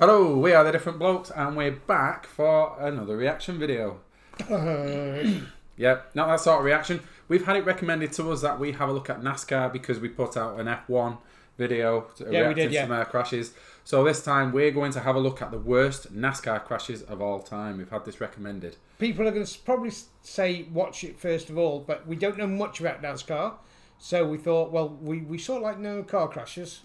Hello, we are the Different Blokes, and we're back for another reaction video. Yeah, not that sort of reaction. We've had it recommended to us that we have a look at Nascar because we put out an F1 video reacting to some crashes. So this time we're going to have a look at the worst NASCAR crashes of all time. We've had this recommended. People are going to probably say watch it first of all, but we don't know much about NASCAR. So we thought, well, we sort of like know car crashes.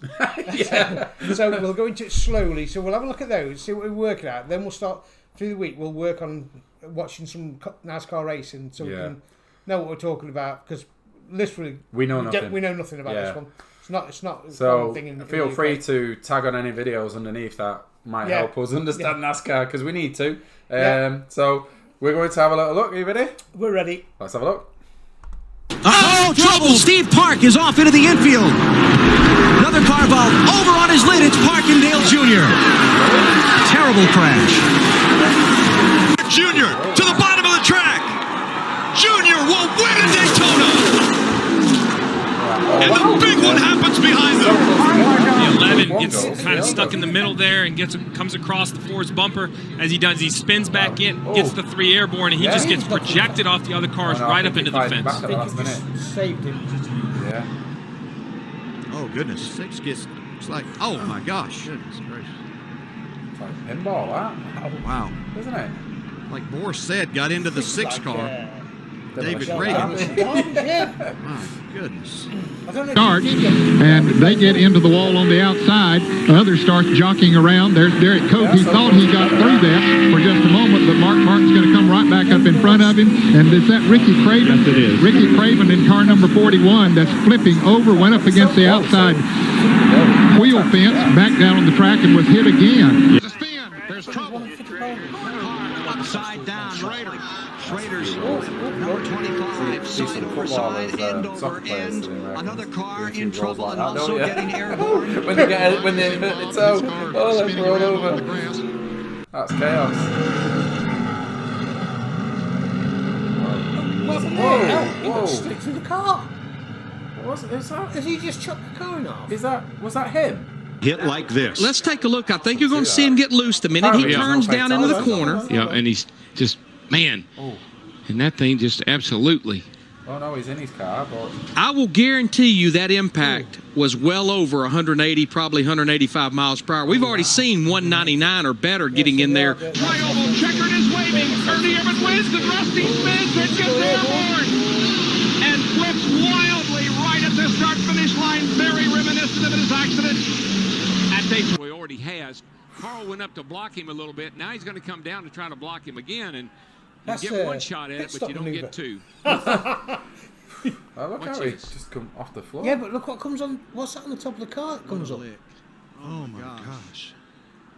So we'll go into it slowly. So we'll have a look at those, see what we're working at. Then we'll start through the week. We'll work on watching some NASCAR racing so we can know what we're talking about. Because literally, we know nothing about this one. It's not. So feel free to tag on any videos underneath that might help us understand NASCAR because we need to. So we're going to have a little look. Are you ready? We're ready. Let's have a look. Oh, trouble! Steve Park is off into the infield. Another car valve over on his lid. It's Parkindale Jr. Terrible crash. Jr. to the bottom of the track. Jr. will win at Daytona. And the big one happens behind them. The 11 gets kind of stuck in the middle there and comes across the Ford's bumper. As he does, he spins back in, gets the 3 airborne, and he just gets projected off the other cars right up into the fence. I think he just saved him. Yeah. Oh, goodness. 6 gets, it's like, oh my gosh. Goodness gracious. It's like pinball, that. Oh, wow. Isn't it? Like Morris said, got into the 6 car. David Reagan. My goodness. Starts, and they get into the wall on the outside. Others start jockeying around. There's Derek Cope. He thought he got through that for just a moment, but Mark Martin's going to come right back up in front of him. And is that Ricky Craven? Yes, it is. Ricky Craven in car number 41 that's flipping over, went up against the outside wheel fence, back down on the track, and was hit again. There's a spin. There's trouble. Upside down. Schrader's number 25, side over side, end over end. Another car in trouble and also getting airborne. when they hit the toe, oh, they roll over. That's chaos. Whoa! Stick through the car. What is that? Has he just chopped the car in half? Was that him? Hit like this. Let's take a look. I think you're going to see him get loose the minute he turns down into the corner. Yeah, and he's just, man, and that thing just absolutely. Oh no, he's in his car, but I will guarantee you that impact was well over 180, probably 185 miles per hour. We've already seen 199 or better getting in there. Tri-oval checkered is waving. Ernie Evans wins. The Rusty spins and gets airborne and flips wildly right at the start-finish line. Very reminiscent of his accident at Daytona. He already has. Carl went up to block him a little bit. Now he's going to come down to try to block him again, and you get one shot at it, but you don't get two. oh, look how he's just come off the floor. Yeah, but look what comes on. What's that on the top of the car that comes up? Oh my gosh.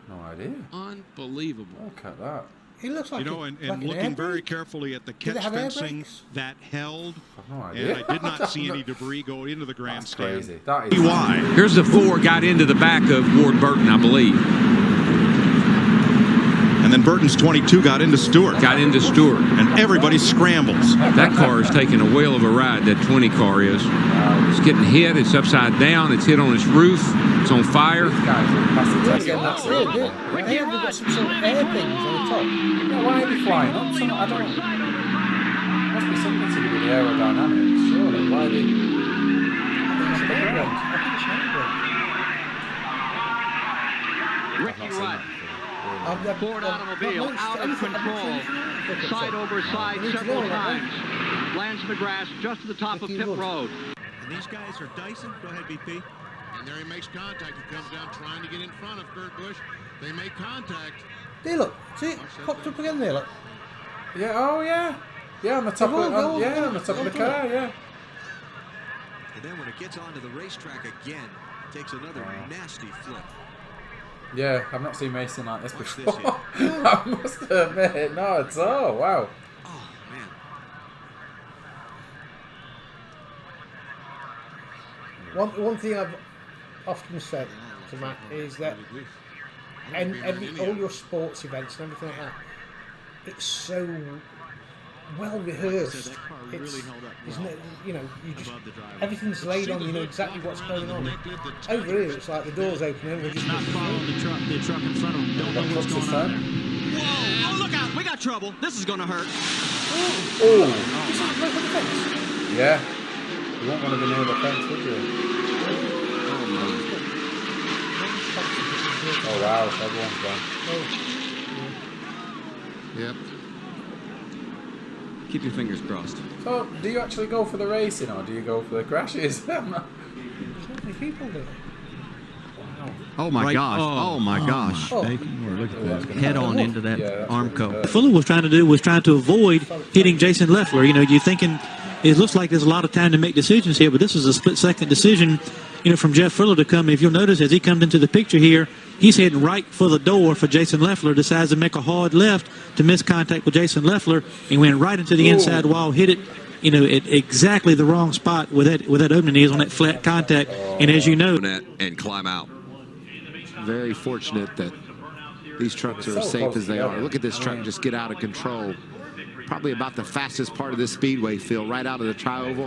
No idea. Unbelievable. Look at that. He looks like and looking very carefully at the catch fencing that held, and I did not see any debris go into the grandstand. That's crazy. That is why. Here's the 4 got into the back of Ward Burton, I believe. And then Burton's 22 got into Stewart. And everybody scrambles. That car is taking a whale of a ride, that 20 car is. It's getting hit. It's upside down. It's hit on its roof. It's on fire. These guys are passing test. That's it. They have got some sort of air things on the top. Yeah, why are they flying up? I don't know. Must be something to do with the aerodynamics, surely. Why are they... Ricky Rudd. Ford automobile out of control, side over side several times, lands in the grass just to the top of pit road. And these guys are Dyson. Go ahead, BP. And there he makes contact. He comes down trying to get in front of Kurt Busch. They make contact. There, look. See it? Popped up again there, look. Yeah, oh yeah. Yeah, on the top of the car, yeah. And then when it gets onto the racetrack again, it takes another nasty flip. Yeah, I've not seen racing like this before. I must admit, not at all. Wow. Oh, man. One thing I've often said to Matt is that all your sports events and everything like that, it's so well rehearsed. Everything's laid on. You know exactly what's going on. Over here, it's like the doors open and we're just not following the truck in front of them. Don't know what's going on. Whoa! Oh, look out! We got trouble. This is going to hurt. Oh! Yeah. You won't want to be near the fence, would you? Oh wow! Everyone's gone. Yep. Keep your fingers crossed. So, do you actually go for the racing or do you go for the crashes? How many people do? Oh my gosh! Oh my gosh! Oh. Look at that. Head on into that Armco. Fuller was trying to avoid hitting Jason Leffler. You know, you're thinking it looks like there's a lot of time to make decisions here, but this is a split-second decision, you know, from Jeff Fuller to come. If you'll notice, as he comes into the picture here, he's heading right for the door for Jason Leffler, decides to make a hard left to miss contact with Jason Leffler, and went right into the inside wall, hit it, you know, at exactly the wrong spot with that opening is on that flat contact. And as you know, and climb out. Very fortunate that these trucks are as safe as they are. Look at this truck just get out of control. Probably about the fastest part of this speedway, Phil, right out of the tri-oval.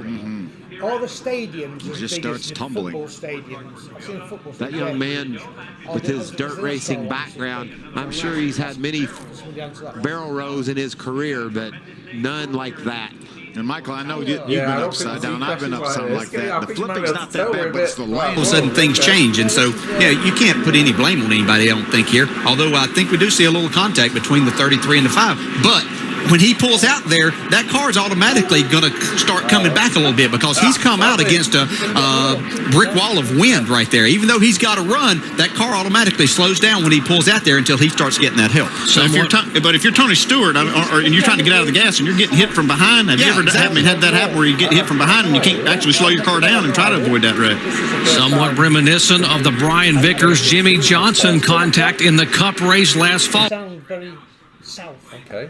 All the stadiums just starts tumbling. Football stadiums. I've seen football stadiums. That young man with his dirt racing background, I'm sure he's had many barrel rolls in his career, but none like that. And Michael, I know you've been upside down. I've been up something like that. The flipping's not that bad, but it's the land. All of a sudden things change, and so you can't put any blame on anybody, I don't think, here. Although I think we do see a little contact between the 33 and the 5. But when he pulls out there, that car is automatically going to start coming back a little bit because he's come out against a brick wall of wind right there. Even though he's got to run, that car automatically slows down when he pulls out there until he starts getting that help. So if you're Tony Stewart and you're trying to get out of the gas and you're getting hit from behind, have you ever had that happen where you get hit from behind and you can't actually slow your car down and try to avoid that wreck? Somewhat reminiscent of the Brian Vickers, Jimmy Johnson contact in the Cup race last fall. Sound very south. Okay.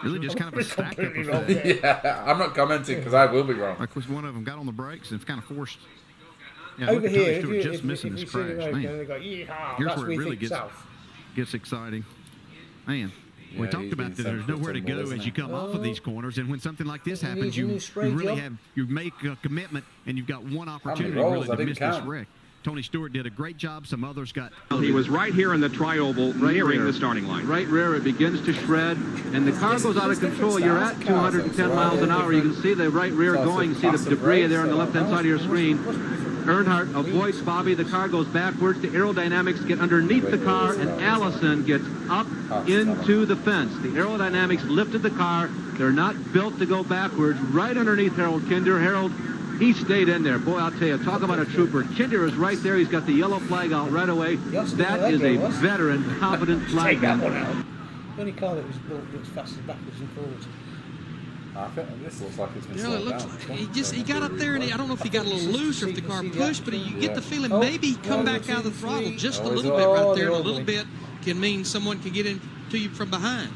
Really just kind of a stack up of Yeah, I'm not commenting because I will be wrong. Like was one of them got on the brakes and it's kind of forced. Yeah, over here, if you missing this crash. Here's where it really gets exciting. Man, we talked about that there's nowhere to go as you come off of these corners, and when something like this happens, you make a commitment, and you've got one opportunity really to miss this wreck. Tony Stewart did a great job. Some others got... He was right here in the tri-oval, nearing the starting line. Right rear, it begins to shred, and the car goes out of control. You're at 210 miles an hour. You can see the right rear going. You see the debris there on the left-hand side of your screen. Earnhardt avoids Bobby. The car goes backwards. The aerodynamics get underneath the car, and Allison gets up into the fence. The aerodynamics lifted the car. They're not built to go backwards. Right underneath Harold Kinder. Harold, he stayed in there. Boy, I'll tell you, talk about a trooper. Kinder is right there. He's got the yellow flag out right away. That is a veteran, competent flag. Take that one out. The only car that was built that's fastest backwards and forwards. I think this looks like it's been slowed down. Like he got up there and I don't know if he got a little loose or if the car pushed, but you get the feeling maybe he come back out of the throttle just a little bit right there. And a little bit can mean someone can get into you from behind.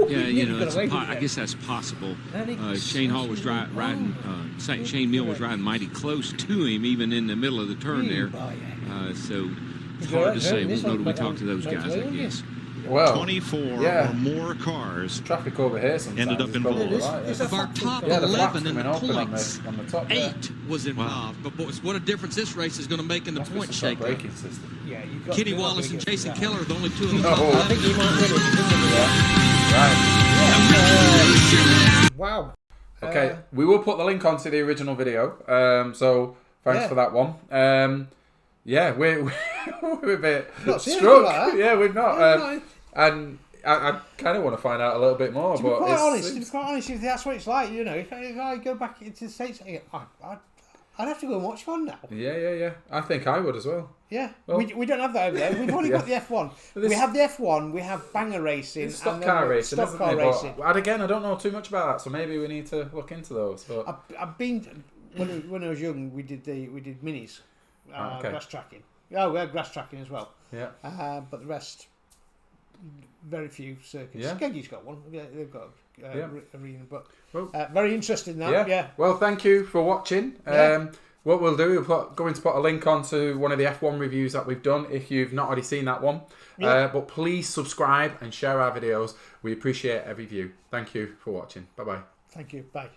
Yeah, you know, I guess that's possible. Shane Hall was riding. Shane Mill was riding mighty close to him, even in the middle of the turn there. So it's hard to say. We'll know till we talk to those guys, I guess. Well, 24 or more cars traffic over here ended up involved. Of our top 11 in the points, 8 was involved. But what a difference this race is going to make in the point shake-up. Kenny Wallace and Jason Keller are the only two in the top 11. I think he might win it. Wow. Okay, we will put the link onto the original video. So thanks for that one. Yeah, we're a bit struck. Like yeah, we've not. And I kind of want to find out a little bit more. To be quite honest, if that's what it's like, you know, if I go back into the States, I'd have to go and watch one now. Yeah. I think I would as well. Yeah, well, we don't have that over there. We've only got the F1. We have the F1, we have banger racing, stock car racing. Racing. And again, I don't know too much about that, so maybe we need to look into those. But I've been when I was young, we did minis, grass tracking. Oh, we had grass tracking as well. Yeah. But the rest, very few circuits. Yeah. Skeggy's got one. Yeah, they've got arena, but well, very interesting. That. Yeah. Well, thank you for watching. What we'll do, going to put a link onto one of the F1 reviews that we've done if you've not already seen that one. Yeah. But please subscribe and share our videos. We appreciate every view. Thank you for watching. Bye-bye. Thank you. Bye.